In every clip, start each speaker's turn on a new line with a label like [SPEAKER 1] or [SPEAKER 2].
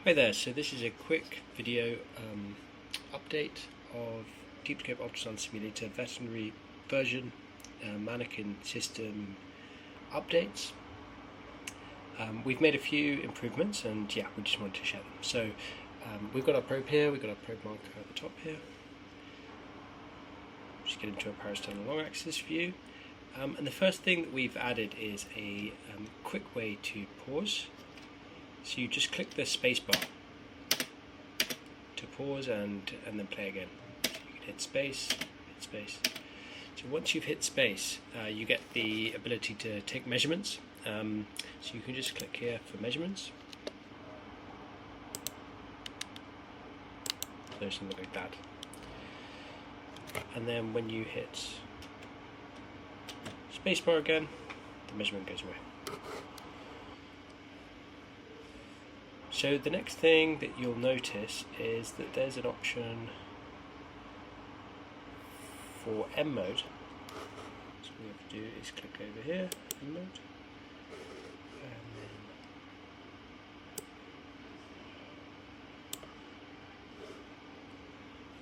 [SPEAKER 1] Hi there, so this is a quick video update of Deepscope Ultrasound Simulator Veterinary version Mannequin system updates. We've made a few improvements and yeah, we just wanted to share them. So we've got our probe here, we've got our probe marker at the top here. Just get into a parasternal long axis view. And the first thing that we've added is a quick way to pause. So you just click the space bar to pause and then play again. So you can hit space. So once you've hit space, you get the ability to take measurements. So you can just click here for measurements. So something like that. And then when you hit spacebar again, the measurement goes away. So the next thing that you'll notice is that there's an option for M mode. So what we have to do is click over here, M mode,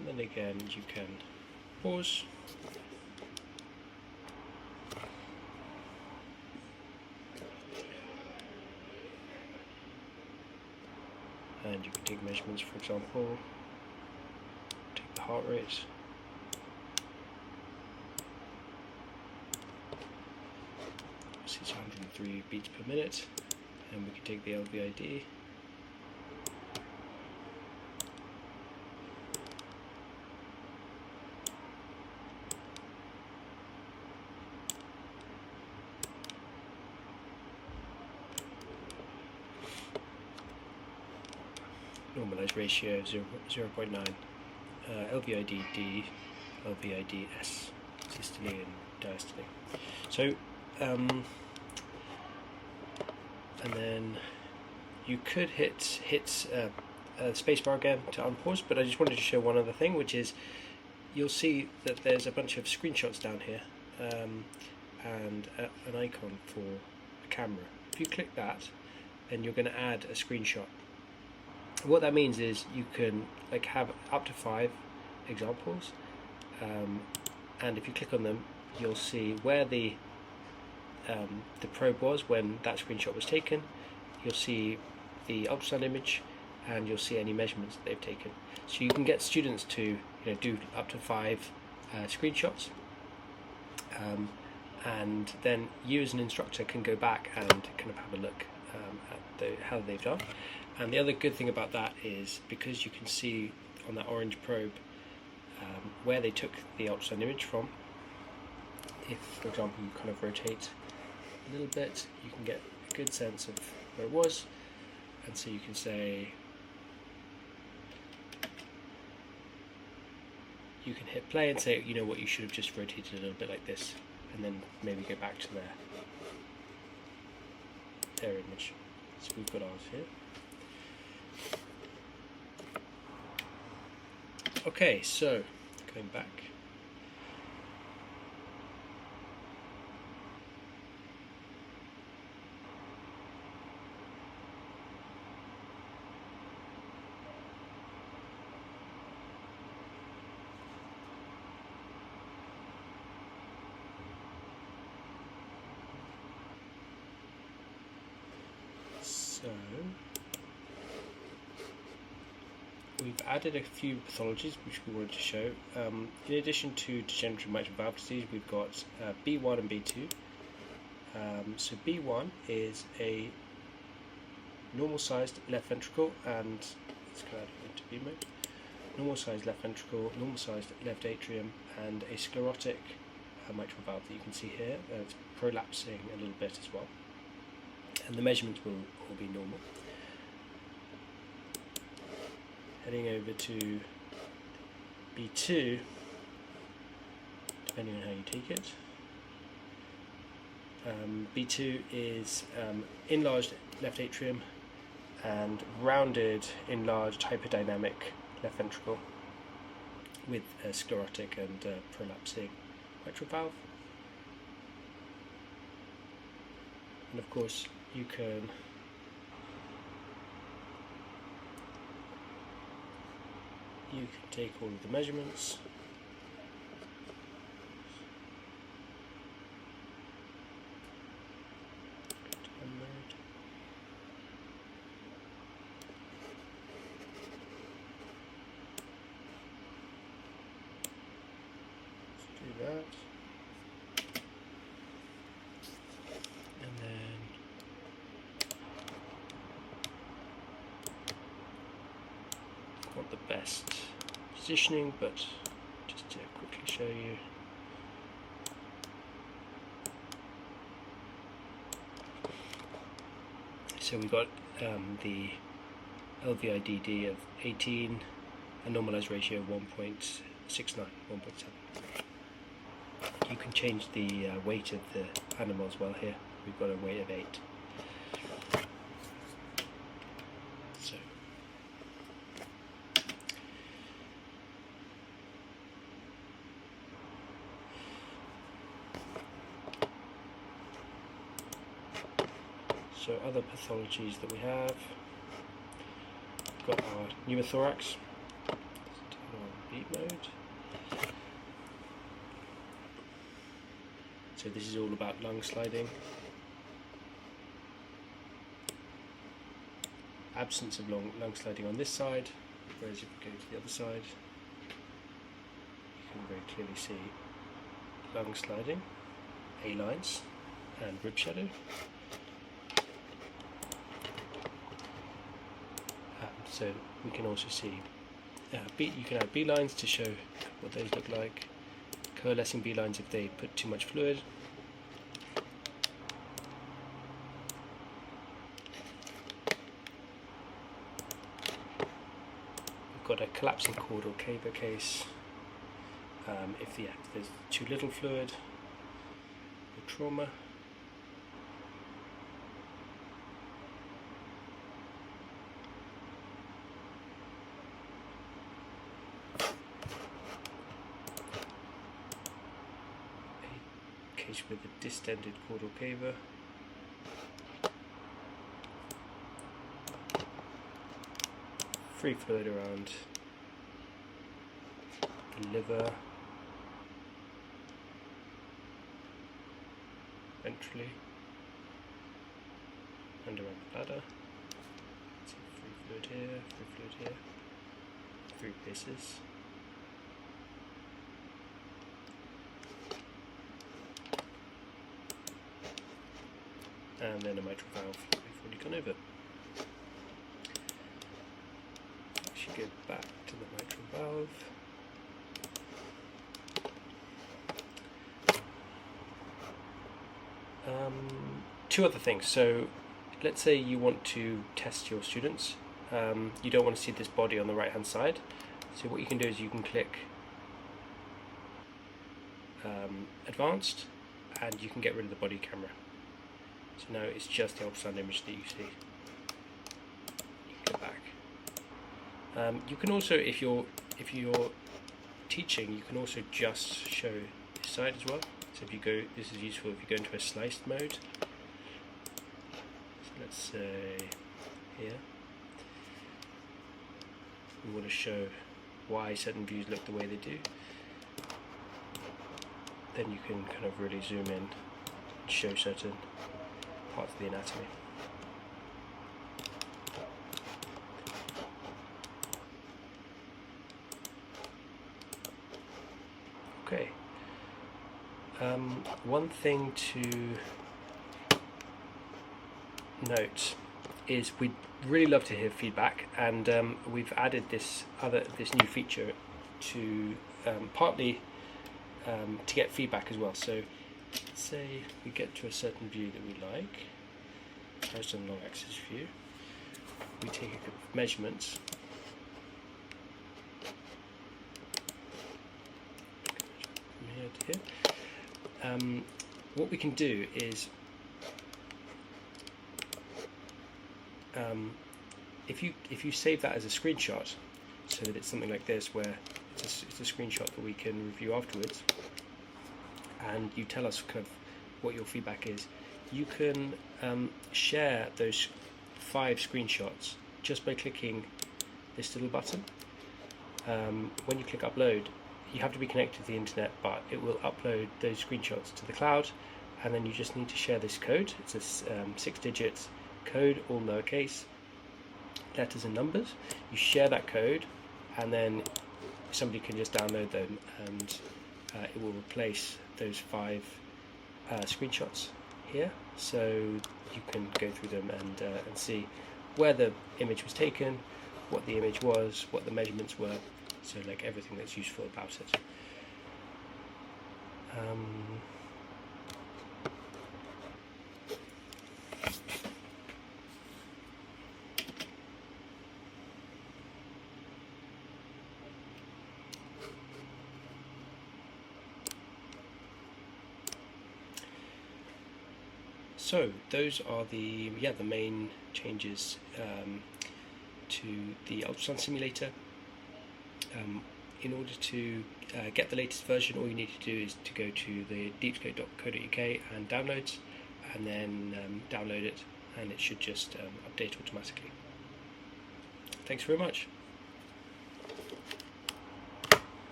[SPEAKER 1] and then again you can pause. And you can take measurements, for example, take the heart rate, it's 103 beats per minute, and we can take the LVID, normalized ratio 0.9, LVID D, LVID S, systole and diastole. So, and then you could hit spacebar again to unpause, but I just wanted to show one other thing, which is you'll see that there's a bunch of screenshots down here and an icon for a camera. If you click that, then you're going to add a screenshot. What that means is you can have up to 5 examples, and if you click on them, you'll see where the probe was when that screenshot was taken. You'll see the ultrasound image, and you'll see any measurements that they've taken. So you can get students to do up to 5 screenshots, and then you as an instructor can go back and kind of have a look at how they've done. And the other good thing about that is because you can see on that orange probe where they took the ultrasound image from. If, for example, you kind of rotate a little bit, you can get a good sense of where it was, and so you can say, you can hit play and say, you know what, you should have just rotated a little bit like this, and then maybe go back to their image. So we've got ours here. Okay, so going back. So we've added a few pathologies which we wanted to show. In addition to degenerative mitral valve disease, we've got B1 and B2. So B1 is a normal-sized left ventricle, and let's go out into B mode. Normal-sized left ventricle, normal-sized left atrium, and a sclerotic mitral valve that you can see here. It's prolapsing a little bit as well, and the measurements will all be normal. Heading over to B2, depending on how you take it. B2 is enlarged left atrium and rounded, enlarged, hyperdynamic left ventricle with a sclerotic and prolapsing mitral valve. And of course, you can you can take all of the measurements. Do that. And then not the best positioning, but just to quickly show you. So we've got the LVIDD of 18, a normalized ratio of 1.69, 1.7. You can change the weight of the animal as well here. We've got a weight of 8. So other pathologies that we have, we've got our pneumothorax. Let's turn on beat mode. So this is all about lung sliding. Absence of lung sliding on this side, whereas if we go to the other side, you can very clearly see lung sliding, A-lines and rib shadow. So we can also see you can add B-lines to show what those look like. Coalescing B-lines if they put too much fluid. We've got a collapsing caudal cava case if there's too little fluid or trauma. With a distended caudal cava. Free fluid around the liver, ventrally, and around the bladder. So free fluid here, 3 pieces. And then a mitral valve we've already gone over. Actually go back to the mitral valve. 2 other things. So let's say you want to test your students. You don't want to see this body on the right hand side. So what you can do is you can click Advanced and you can get rid of the body camera. So now it's just the ultrasound image that you see. You can go back. You can also, if you're teaching, you can also just show this side as well. So if you go, this is useful if you go into a sliced mode. So let's say here, we want to show why certain views look the way they do. Then you can kind of really zoom in and show certain parts of the anatomy. Okay. One thing to note is we'd really love to hear feedback, and we've added this new feature to partly to get feedback as well. So let's say we get to a certain view that we like, horizontal long axis view, we take a couple of measurements, from here to here. What we can do is if you save that as a screenshot, so that it's something like this where it's a screenshot that we can review afterwards, and you tell us kind of what your feedback is, you can share those 5 screenshots just by clicking this little button. when you click upload, you have to be connected to the internet, but it will upload those screenshots to the cloud, and then you just need to share this code. It's a 6-digit code, all lowercase, letters and numbers. You share that code, and then somebody can just download them, and it will replace those 5 screenshots here, so you can go through them and see where the image was taken, what the image was, what the measurements were, so like everything that's useful about it. So those are the main changes to the ultrasound simulator. In order to get the latest version, all you need to do is to go to the deepscope.co.uk and downloads, and then download it, and it should just update automatically. Thanks very much.